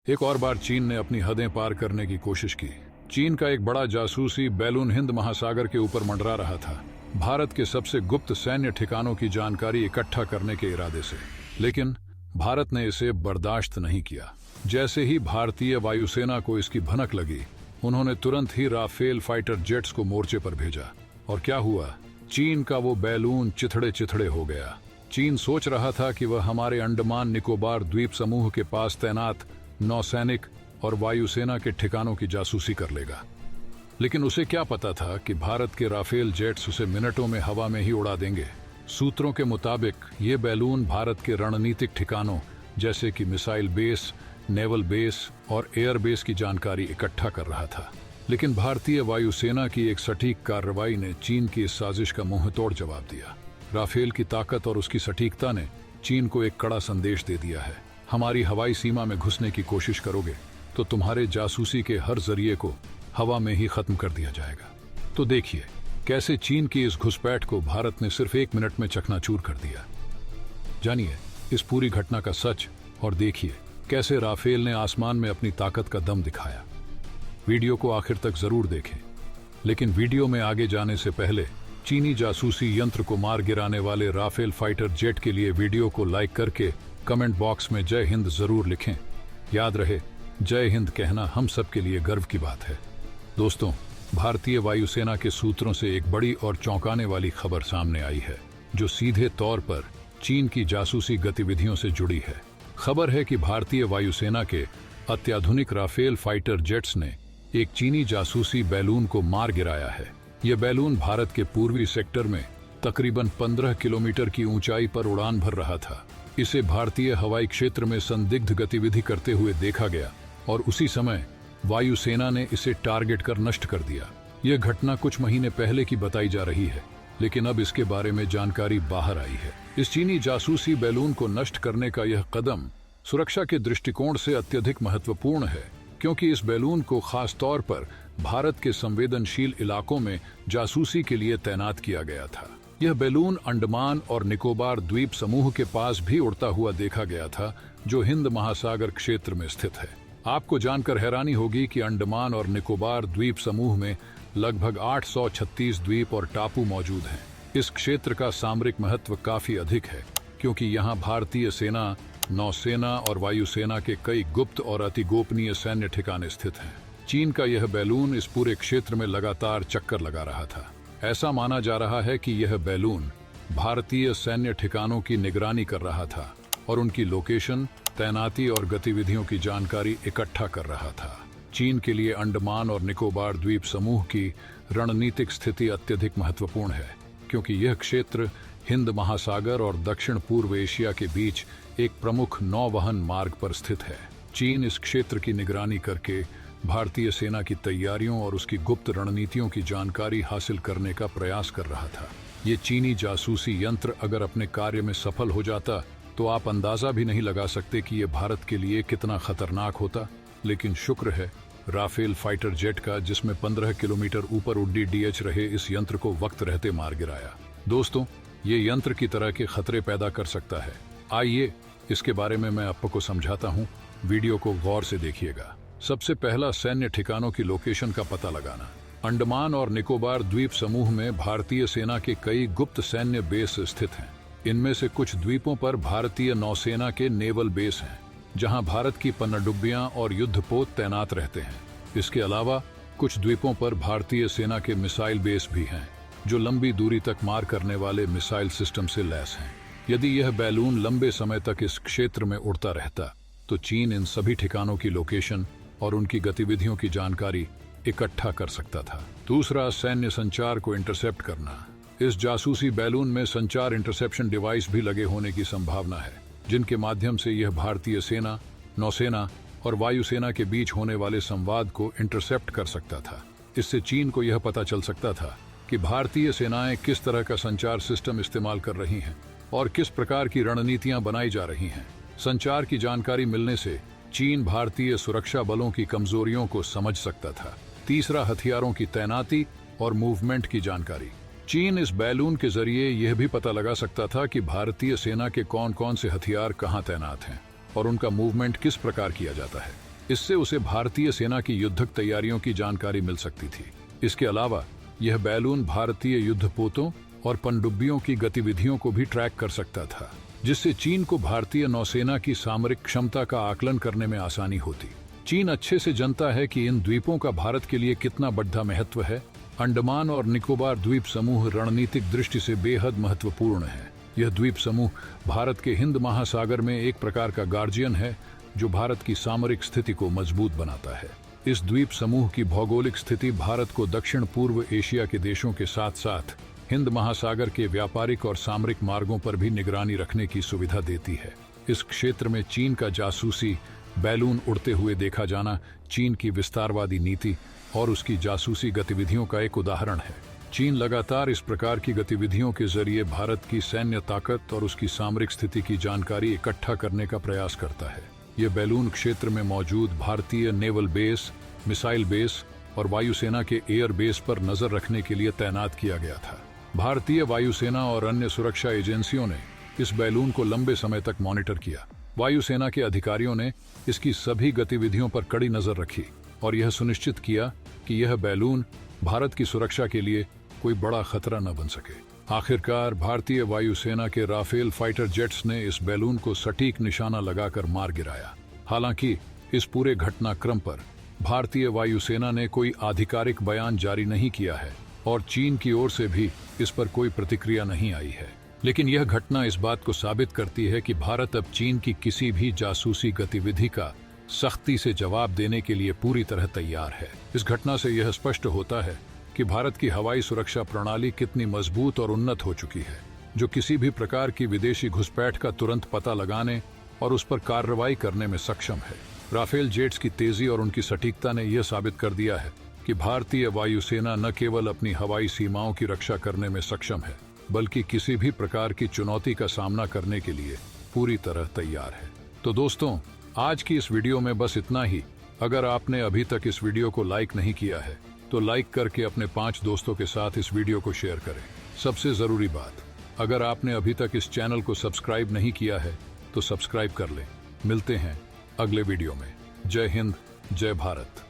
एक और बार चीन ने अपनी हदें पार करने की कोशिश की। चीन का एक बड़ा जासूसी बैलून हिंद महासागर के ऊपर मंडरा रहा था, भारत के सबसे गुप्त सैन्य ठिकानों की जानकारी इकट्ठा करने के इरादे से। लेकिन भारत ने इसे बर्दाश्त नहीं किया। जैसे ही भारतीय वायुसेना को इसकी भनक लगी, उन्होंने तुरंत ही राफेल फाइटर जेट्स को मोर्चे पर भेजा। और क्या हुआ? चीन का वो बैलून चिथड़े चिथड़े हो गया। चीन सोच रहा था कि वह हमारे अंडमान निकोबार द्वीप समूह के पास तैनात नौसैनिक और वायुसेना के ठिकानों की जासूसी कर लेगा। लेकिन उसे क्या पता था कि भारत के राफेल जेट्स उसे मिनटों में हवा में ही उड़ा देंगे। सूत्रों के मुताबिक ये बैलून भारत के रणनीतिक ठिकानों जैसे कि मिसाइल बेस, नेवल बेस और एयर बेस की जानकारी इकट्ठा कर रहा था। लेकिन भारतीय वायुसेना की एक सटीक कार्रवाई ने चीन की इस साजिश का मुंहतोड़ जवाब दिया। राफेल की ताकत और उसकी सटीकता ने चीन को एक कड़ा संदेश दे दिया है। हमारी हवाई सीमा में घुसने की कोशिश करोगे तो तुम्हारे जासूसी के हर जरिए को हवा में ही खत्म कर दिया जाएगा। तो देखिए कैसे चीन की इस घुसपैठ को भारत ने सिर्फ 1 मिनट में चकनाचूर कर दिया। जानिए इस पूरी घटना का सच और देखिए कैसे राफेल ने आसमान में अपनी ताकत का दम दिखाया। वीडियो को आखिर तक जरूर देखें। लेकिन वीडियो में आगे जाने से पहले चीनी जासूसी यंत्र को मार गिराने वाले राफेल फाइटर जेट के लिए वीडियो को लाइक करके कमेंट बॉक्स में जय हिंद जरूर लिखें। याद रहे, जय हिंद कहना हम सब के लिए गर्व की बात है। दोस्तों, भारतीय वायुसेना के सूत्रों से एक बड़ी और चौंकाने वाली खबर सामने आई है, जो सीधे तौर पर चीन की जासूसी गतिविधियों से जुड़ी है। खबर है कि भारतीय वायुसेना के अत्याधुनिक राफेल फाइटर जेट्स ने एक चीनी जासूसी बैलून को मार गिराया है। यह बैलून भारत के पूर्वी सेक्टर में तकरीबन 15 किलोमीटर की ऊंचाई पर उड़ान भर रहा था। इसे भारतीय हवाई क्षेत्र में संदिग्ध गतिविधि करते हुए देखा गया और उसी समय वायुसेना ने इसे टारगेट कर नष्ट कर दिया। यह घटना कुछ महीने पहले की बताई जा रही है, लेकिन अब इसके बारे में जानकारी बाहर आई है। इस चीनी जासूसी बैलून को नष्ट करने का यह कदम सुरक्षा के दृष्टिकोण से अत्यधिक महत्वपूर्ण है, क्योंकि इस बैलून को खास तौर पर भारत के संवेदनशील इलाकों में जासूसी के लिए तैनात किया गया था। यह बैलून अंडमान और निकोबार द्वीप समूह के पास भी उड़ता हुआ देखा गया था, जो हिंद महासागर क्षेत्र में स्थित है। आपको जानकर हैरानी होगी कि अंडमान और निकोबार द्वीप समूह में लगभग 836 द्वीप और टापू मौजूद हैं। इस क्षेत्र का सामरिक महत्व काफी अधिक है, क्योंकि यहाँ भारतीय सेना, नौसेना और वायुसेना के कई गुप्त और अति गोपनीय सैन्य ठिकाने स्थित हैं। चीन का यह बैलून इस पूरे क्षेत्र में लगातार चक्कर लगा रहा था। ऐसा माना जा रहा है कि यह बैलून भारतीय सैन्य ठिकानों की निगरानी कर रहा था और उनकी लोकेशन, तैनाती और गतिविधियों की जानकारी इकट्ठा कर रहा था। चीन के लिए अंडमान और निकोबार द्वीप समूह की रणनीतिक स्थिति अत्यधिक महत्वपूर्ण है, क्योंकि यह क्षेत्र हिंद महासागर और दक्षिण पूर्व एशिया के बीच एक प्रमुख नौवहन मार्ग पर स्थित है। चीन इस क्षेत्र की निगरानी करके भारतीय सेना की तैयारियों और उसकी गुप्त रणनीतियों की जानकारी हासिल करने का प्रयास कर रहा था। ये चीनी जासूसी यंत्र अगर अपने कार्य में सफल हो जाता तो आप अंदाजा भी नहीं लगा सकते कि ये भारत के लिए कितना खतरनाक होता। लेकिन शुक्र है राफेल फाइटर जेट का, जिसमें 15 किलोमीटर ऊपर उड्डी डीएच रहे इस यंत्र को वक्त रहते मार गिराया। दोस्तों, ये यंत्र की तरह के खतरे पैदा कर सकता है। आइए इसके बारे में मैं आपको समझाता हूँ। वीडियो को गौर से देखिएगा। सबसे पहला, सैन्य ठिकानों की लोकेशन का पता लगाना। अंडमान और निकोबार द्वीप समूह में भारतीय सेना के कई गुप्त सैन्य बेस स्थित हैं। इनमें से कुछ द्वीपों पर भारतीय नौसेना के नेवल बेस हैं, जहां भारत की पनडुब्बियां और युद्धपोत तैनात रहते हैं। इसके अलावा कुछ द्वीपों पर भारतीय सेना के मिसाइल बेस भी हैं, जो लंबी दूरी तक मार करने वाले मिसाइल सिस्टम से लैस हैं। यदि यह बैलून लंबे समय तक इस क्षेत्र में उड़ता रहता तो चीन इन सभी ठिकानों की लोकेशन और उनकी गतिविधियों की जानकारी इकट्ठा कर सकता था। दूसरा, सैन्य संचार को इंटरसेप्ट करना। इस जासूसी बैलून में संचार इंटरसेप्शन डिवाइस भी लगे होने की संभावना है, जिनके माध्यम से यह भारतीय सेना, नौसेना और वायुसेना के बीच होने वाले संवाद को इंटरसेप्ट कर सकता था। इससे चीन को यह पता चल सकता था कि भारतीय सेनाएं किस तरह का संचार सिस्टम इस्तेमाल कर रही हैं और किस प्रकार की रणनीतियां बनाई जा रही हैं। संचार की जानकारी मिलने से चीन भारतीय सुरक्षा बलों की कमजोरियों को समझ सकता था। तीसरा, हथियारों की तैनाती और मूवमेंट की जानकारी। चीन इस बैलून के जरिए यह भी पता लगा सकता था कि भारतीय सेना के कौन कौन से हथियार कहां तैनात हैं और उनका मूवमेंट किस प्रकार किया जाता है। इससे उसे भारतीय सेना की युद्धक तैयारियों की जानकारी मिल सकती थी। इसके अलावा यह बैलून भारतीय युद्धपोतों और पनडुब्बियों की गतिविधियों को भी ट्रैक कर सकता था, जिससे चीन को भारतीय नौसेना की सामरिक क्षमता का आकलन करने में आसानी होती। चीन अच्छे से जानता है कि इन द्वीपों का भारत के लिए कितना बड़ा महत्व है। अंडमान और निकोबार द्वीप समूह रणनीतिक दृष्टि से बेहद महत्वपूर्ण है। यह द्वीप समूह भारत के हिंद महासागर में एक प्रकार का गार्जियन है, जो भारत की सामरिक स्थिति को मजबूत बनाता है। इस द्वीप समूह की भौगोलिक स्थिति भारत को दक्षिण पूर्व एशिया के देशों के साथ साथ हिंद महासागर के व्यापारिक और सामरिक मार्गों पर भी निगरानी रखने की सुविधा देती है। इस क्षेत्र में चीन का जासूसी बैलून उड़ते हुए देखा जाना चीन की विस्तारवादी नीति और उसकी जासूसी गतिविधियों का एक उदाहरण है। चीन लगातार इस प्रकार की गतिविधियों के जरिए भारत की सैन्य ताकत और उसकी सामरिक स्थिति की जानकारी इकट्ठा करने का प्रयास करता है। यह बैलून क्षेत्र में मौजूद भारतीय नेवल बेस, मिसाइल बेस और वायुसेना के एयर बेस पर नजर रखने के लिए तैनात किया गया था। भारतीय वायुसेना और अन्य सुरक्षा एजेंसियों ने इस बैलून को लंबे समय तक मॉनिटर किया। वायुसेना के अधिकारियों ने इसकी सभी गतिविधियों पर कड़ी नजर रखी और यह सुनिश्चित किया कि यह बैलून भारत की सुरक्षा के लिए कोई बड़ा खतरा न बन सके। आखिरकार भारतीय वायुसेना के राफेल फाइटर जेट्स ने इस बैलून को सटीक निशाना लगाकर मार गिराया। हालांकि इस पूरे घटनाक्रम पर भारतीय वायुसेना ने कोई आधिकारिक बयान जारी नहीं किया है और चीन की ओर से भी इस पर कोई प्रतिक्रिया नहीं आई है। लेकिन यह घटना इस बात को साबित करती है कि भारत अब चीन की किसी भी जासूसी गतिविधि का सख्ती से जवाब देने के लिए पूरी तरह तैयार है। इस घटना से यह स्पष्ट होता है कि भारत की हवाई सुरक्षा प्रणाली कितनी मजबूत और उन्नत हो चुकी है, जो किसी भी प्रकार की विदेशी घुसपैठ का तुरंत पता लगाने और उस पर कार्रवाई करने में सक्षम है। राफेल जेट्स की तेजी और उनकी सटीकता ने यह साबित कर दिया है कि भारतीय वायुसेना न केवल अपनी हवाई सीमाओं की रक्षा करने में सक्षम है, बल्कि किसी भी प्रकार की चुनौती का सामना करने के लिए पूरी तरह तैयार है। तो दोस्तों, आज की इस वीडियो में बस इतना ही। अगर आपने अभी तक इस वीडियो को लाइक नहीं किया है तो लाइक करके अपने 5 दोस्तों के साथ इस वीडियो को शेयर करें। सबसे जरूरी बात, अगर आपने अभी तक इस चैनल को सब्सक्राइब नहीं किया है तो सब्सक्राइब कर लें। मिलते हैं अगले वीडियो में। जय हिंद, जय भारत।